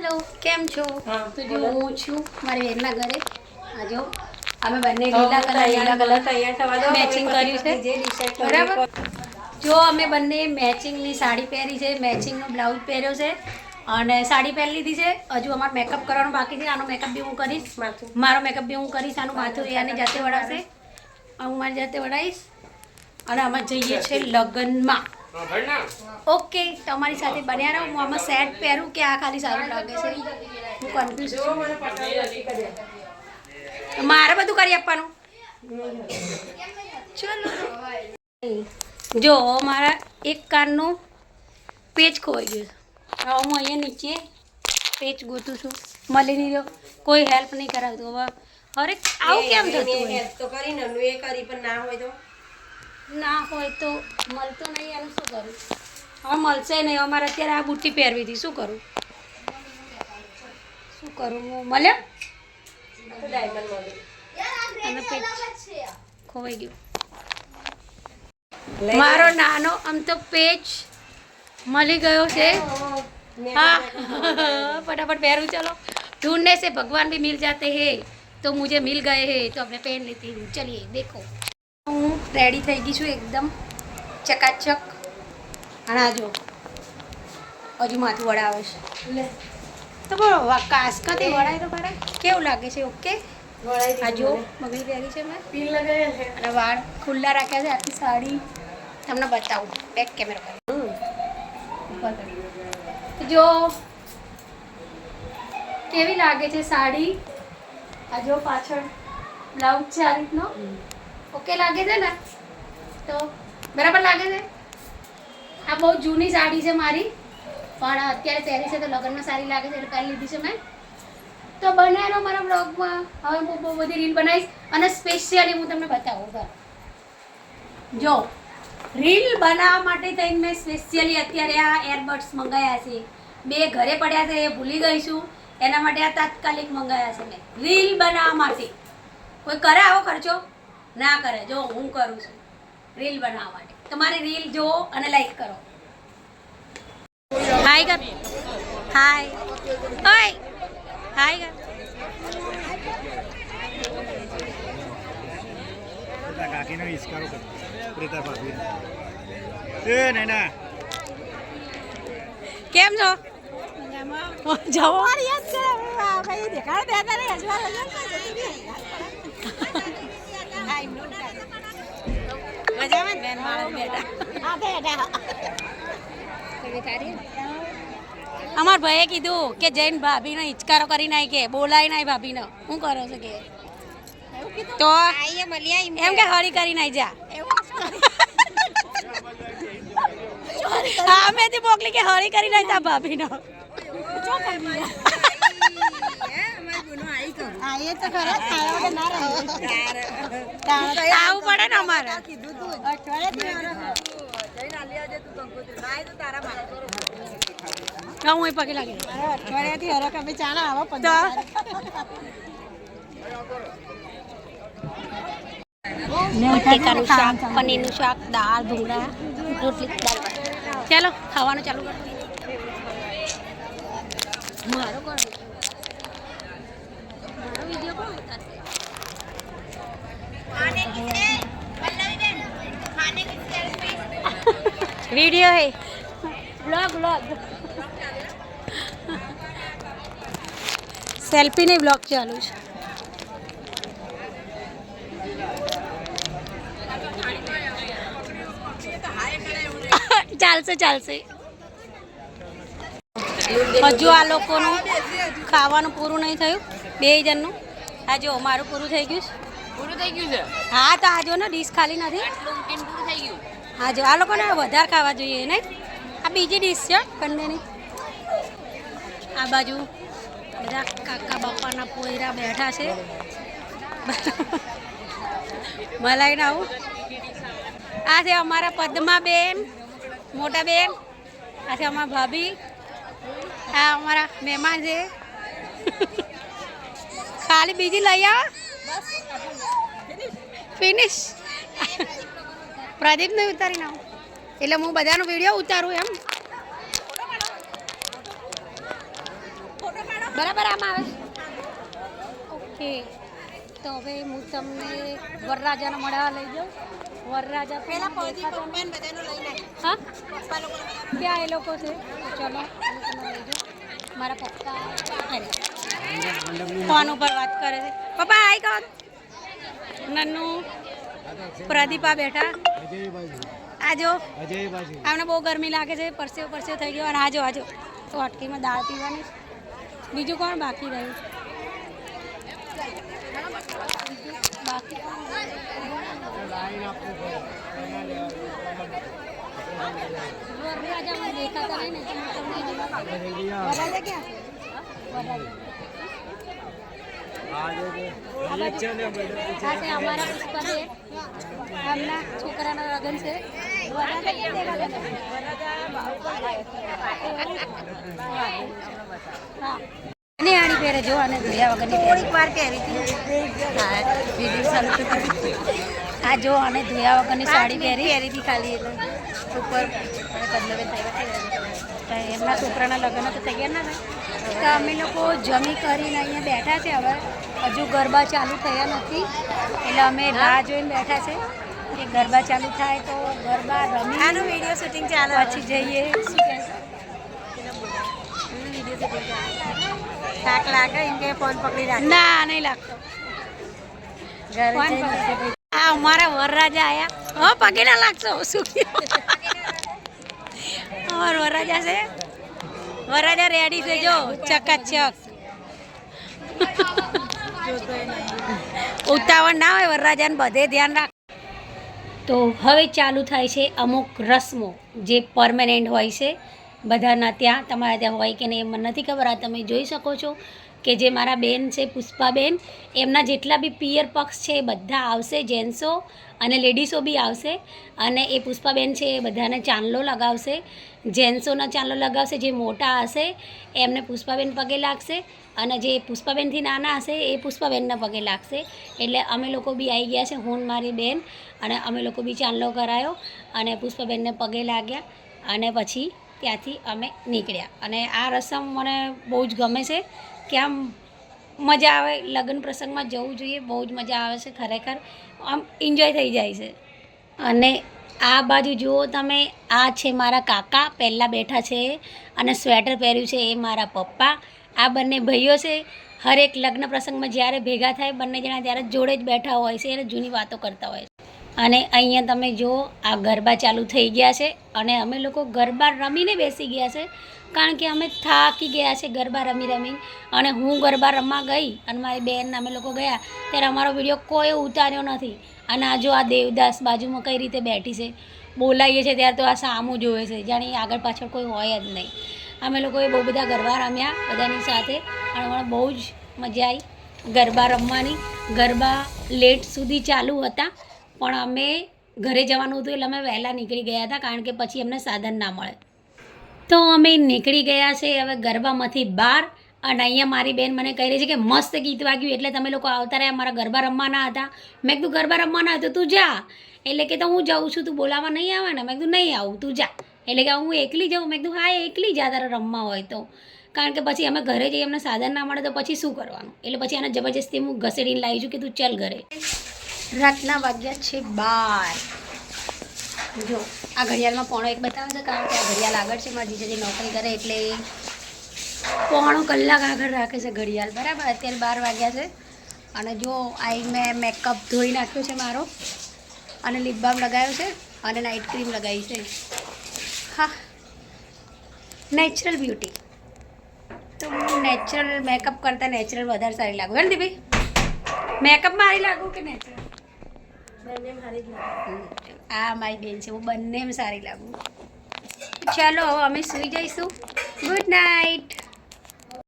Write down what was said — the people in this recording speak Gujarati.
हेलो केम छो तो जो હું છું મારી બેનના ઘરે આ જો અમે બંને લીલા કલર મેચિંગ કર્યું છે બરાબર જો અમે બંને મેચિંગની સાડી પહેરી છે મેચિંગનો બ્લાઉઝ પહેર્યો છે અને સાડી પહેરી લીધી છે હજુ અમારે મેકઅપ કરવાનો બાકી છે આનો મેકઅપ બી હું કરીશ મારો મેકઅપ બી હું કરીશ આનું માથું એની જાતે વડાવશે હું મારી જાતે વડાવીશ અને અમે જઈએ છીએ લગ્નમાં ઓકે તમારી સાથે બન્યા રહો હું આમાં સેટ પહેરું કે આ ખાલી સારું લાગે છે હું કન્ફ્યુઝ છું મારે બધું કરી આપવાનું ચલો જો મારા એક કાનનું પેચ ખોવાઈ ગયું હવે હું અહીંયા નીચે પેચ ગોતું છું મળી નહીં રહ્યો કોઈ હેલ્પ નહીં કરાવતું હવે અરે આવું કેમ થતું હેલ્પ તો કરીને એ કરી પણ ના હોય ના હોય તો તો મળતો નહીં એનું શું કરું હવે મળશે નહીં અમારે અત્યારે આ બુટ્ટી પહેરવી હતી શું કરું હું મળ્યો ડાયમંડ મળે અને પેચ ખોવાઈ ગયું મારો નાનો આમ તો પેચ મળી ગયો છે हाँ फटाफट पैरू चलो ढूंढने से भगवान भी मिल जाते हैं तो मुझे मिल गए हैं तो अपने पहन लेती हूँ चलिए देखो हूँ रेडी થઈ ગઈ છું એકદમ ચકાચક અને આ જો હજુ માથું વડાવે છે તો બોલો કાસકાથી વડાય તો ખરા કેવું લાગે છે ઓકે આ જો મગની પહેરી છે મેં પીલ લગાવ્યા છે અને વાળ ખુલ્લા રાખ્યા છે આખી સાડી તમને બતાવું બેક કેમેરા કરી જો કેવી લાગે છે સાડી આ જો પાછળ બ્લાઉઝ છે આ રીતનો ઓકે લાગે છે ને તો બરાબર લાગે છે આ બહુ જૂની સાડી છે મારી પણ અત્યારે પહેરી છે તો લગ્નમાં સારી લાગે છે એટલે પહેરી લીધી છે મેં તો બનાવેલો મારા બ્લોગમાં હવે હું બહુ બધી રીલ બનાવીશ અને સ્પેશિયલી હું તમને બતાવું જો રીલ બનાવવા માટે થઈને મેં સ્પેશિયલી અત્યારે આ એરબડ્સ મંગાવ્યા છે બે ઘરે પડ્યા છે એ ભૂલી ગઈ છું એના માટે આ તાત્કાલિક મંગાવ્યા છે મેં રીલ બનાવવા માટે કોઈ કરે આવો ખર્ચો ના કરે જો હું કરું છું રીલ બનાવવા માટે તમારી રીલ જુઓ અને લાઈક કરો હાય કર હાય ઓય હાય કર કાકીનો ઈસ્કારો કર પ્રીતા ભાભી એ નૈના કેમ છો જાઓ યાદ કરે ભાઈ દેખાડ દેતા રે હજવાર મજામાં બેન મારો બેટા આ બેટા અમાર ભાઈએ કીધું કે જૈન ભાભીને હિચકારો કરી નાય કે બોલાય નાય ભાભીને શું કરો છો કે તો આઈએ મળ્યા એમ કે હળી કરી નાય જા હા મેં થી મોકલી કે હળી કરી નાય તા ભાભીને આઈએ તો ખરા ખાવા ના રહ્યો આવું પડે ને અમારે કીધું તું અઠવાડિયાથી જઈને આલી આવજે તું કંકોત્રી નાય તો તારા માટે હું એ પગે લાગી અઠવાડિયાથી હરક અમે ચાના આવો બટેકાનું શાક પનીરનું શાક દાળ ભૂંગળા રોટલી દાળ ચાલો ખાવાનું ચાલુ કરો મારો કોણ મારો વિડીયો કોણ ઉતારશે वीडियो है ब्लॉग सेल्फी नहीं ब्लॉग चालू है ચાલશે હજુ આ લોકોનું ખાવાનું પૂરું નહીં થયું બે જણનું આ જો મારું પૂરું થઈ ગયું છે હા તો આ જો ને ડીશ ખાલી નથી હા જો આ લોકોને વધારે ખાવા જોઈએ ને આ બીજી ડીશ છે બંનેની આ બાજુ બધા કાકા બાપાના પોયરા બેઠા છે મલાઈને આવું આ છે અમારા પદ્માબેન મોટા બેન આ છે અમારા ભાભી આ અમારા મહેમાન છે ખાલી બીજી લઈ આવો ફિનિશ પ્રદીપ નહીં ઉતારી નાખું એટલે હું બધાનો વિડીયો ઉતારું એમ બરાબર આમાં આવે ઓકે. તો હવે હું તમને વરરાજાને મળવા લઈ જાઉં. વરરાજા પેલા પપ્પાને બધાનો લઈ લે. હા પપ્પા લોકો ક્યાં એ લોકો છે? ચલો હું તમને લઈ જાઉં. મારા પપ્પા ફોન ઉપર વાત કરે છે. પપ્પા આઈ કહો. નન્નુ પ્રદીપા બેઠા આજો. આમને બહુ ગરમી લાગે છે, પરસેવો થઈ ગયો. અને આજો તો અટકીમાં દાળ પીવાની. બીજું કોણ બાકી રહ્યું? બાકી વરરાજા મને દેખાતા નહીં ને વરરાજા ક્યાં છે? વરરાજા અમારા પુષ્પાબેન એમના છોકરાના લગ્ન છે. વરરાજા ક્યાં દેખાતા હા અને આણી પહેરે જો અને ધોયા વગરની થોડીક વાર પહેરી હતી. આ જો અને ધોયા વગરની સાડી પહેરી હતી ખાલી એટલે ઉપર પદ્મબેન એમના છોકરાના લગ્ન તો તૈયાર ના થાય. તો અમે લોકો જમી કરીને અહીંયા બેઠા છે. હવે હજુ ગરબા ચાલુ થયા નથી એટલે અમે રાહ જોઈને બેઠા છે કે ગરબા ચાલુ થાય તો ગરબા રમી આનું વિડીયો શૂટિંગ ચાલે પછી જઈએ. શું કહે થાક લાગે એમ કે ફોન પકડી રાખ. ના નહીં લાગતો. આ અમારા વરરાજા આયા. હો પગે ના લાગશો. શું અમારા વરરાજા છે. વરરાજા રેડી છે જો ચકાચક. ઉતાવળ ના હોય વરરાજાને બધે ધ્યાન રાખ. તો હવે ચાલુ થાય છે અમુક રસમો જે પરમેનન્ટ હોય છે બધાના ત્યાં. તમારા ત્યાં હોય કે નહીં એ મને નથી ખબર. આ તમે જોઈ શકો છો કે જે મારા બેન છે પુષ્પાબેન, એમના જેટલા બી પિયર પક્ષ છે એ બધા આવશે. જેન્ટ્સો અને લેડીસો બી આવશે. અને એ પુષ્પાબેન છે એ બધાને ચાંદલો લગાવશે. જેન્ટ્સોના ચાંદલો લગાવશે. જે મોટા હશે એમને પુષ્પાબેન પગે લાગશે અને જે પુષ્પાબેનથી નાના હશે એ પુષ્પાબેનના પગે લાગશે. એટલે અમે લોકો બી આવી ગયા છે, હું મારી બેન, અને અમે લોકો બી ચાંદલો કરાયો અને પુષ્પાબેનને પગે લાગ્યા અને પછી ત્યાંથી અમે નીકળ્યા. અને આ રસમ મને બહુ જ ગમે છે કે આમ મજા આવે. લગ્ન પ્રસંગમાં જવું જોઈએ. બહુ જ મજા આવે છે ખરેખર. આમ એન્જોય થઈ જાય છે. અને આ બાજુ જુઓ તમે, આ છે મારા કાકા પહેલાં બેઠા છે અને સ્વેટર પહેર્યું છે એ મારા પપ્પા. આ બંને ભાઈઓ છે. હરેક લગ્ન પ્રસંગમાં જ્યારે ભેગા થાય બંને જણા ત્યારે જોડે જ બેઠા હોય છે અને જૂની વાતો કરતા હોય છે. અને અહીંયા તમે જુઓ આ ગરબા ચાલુ થઈ ગયા છે અને અમે લોકો ગરબા રમીને બેસી ગયા છે કારણ કે અમે થાકી ગયા છે ગરબા રમીને. અને હું ગરબા રમવા ગઈ અને મારી બેન અમે લોકો ગયા ત્યારે અમારો વિડીયો કોઈ ઉતાર્યો નથી. અને આ જો આ દેવદાસ બાજુમાં કઈ રીતે બેઠી છે, બોલાવીએ છીએ ત્યારે તો આ સામું જોવે છે, જાણે આગળ પાછળ કોઈ હોય જ નહીં. અમે લોકોએ બહુ બધા ગરબા રમ્યા બધાની સાથે અને મને બહુ જ મજા આવી ગરબા રમવાની. ગરબા લેટ સુધી ચાલુ હતા પણ અમે ઘરે જવાનું હતું એટલે અમે વહેલા નીકળી ગયા હતા કારણ કે પછી અમને સાધન ના મળે. તો અમે નીકળી ગયા છે હવે ગરબામાંથી બહાર. અને અહીંયા મારી બેન મને કહી રહી છે કે મસ્ત ગીત વાગ્યું એટલે તમે લોકો આવતા રહ્યા. મારા ગરબા રમવાના હતા. મેં કીધું ગરબા રમવાના હતું તું જા. એટલે કે તો હું જાઉં છું, તું બોલાવવા નહીં આવે ને? મેં કીધું નહીં આવું, તું જા. એટલે કે હું એકલી જાઉં? મેં કીધું હા એકલી જા તારે રમવા હોય તો. કારણ કે પછી અમે ઘરે જઈએ અમને સાધન ના મળે તો પછી શું કરવાનું? એટલે પછી આને જબરજસ્તી હું ઘસેડીને લાવી છું કે તું ચાલ ઘરે. રાતના વાગ્યા છે 12. જો આ ઘડિયાળમાં 1:45 બતાવે છે કારણ કે આ ઘડિયાળ આગળ છે. મારી જીજાજી નોકરી કરે એટલે 1.25 કલાક આગળ રાખે છે ઘડિયાળ. બરાબર અત્યારે 12 વાગ્યા છે. અને જો આ મેં મેકઅપ ધોઈ નાખ્યો છે મારો અને લિપ બામ લગાવ્યો છે અને નાઇટ ક્રીમ લગાવી છે. હા, નેચરલ બ્યુટી. તો હું નેચરલ મેકઅપ કરતાં નેચરલ વધારે સારી લાગુ. હે ને દીદી? મેકઅપ મારી લાગુ કે નેચરલ? આ મારી બેન છે, હું બંને સારી લાગુ. ચાલો હવે અમે સૂઈ જઈશું. Good night.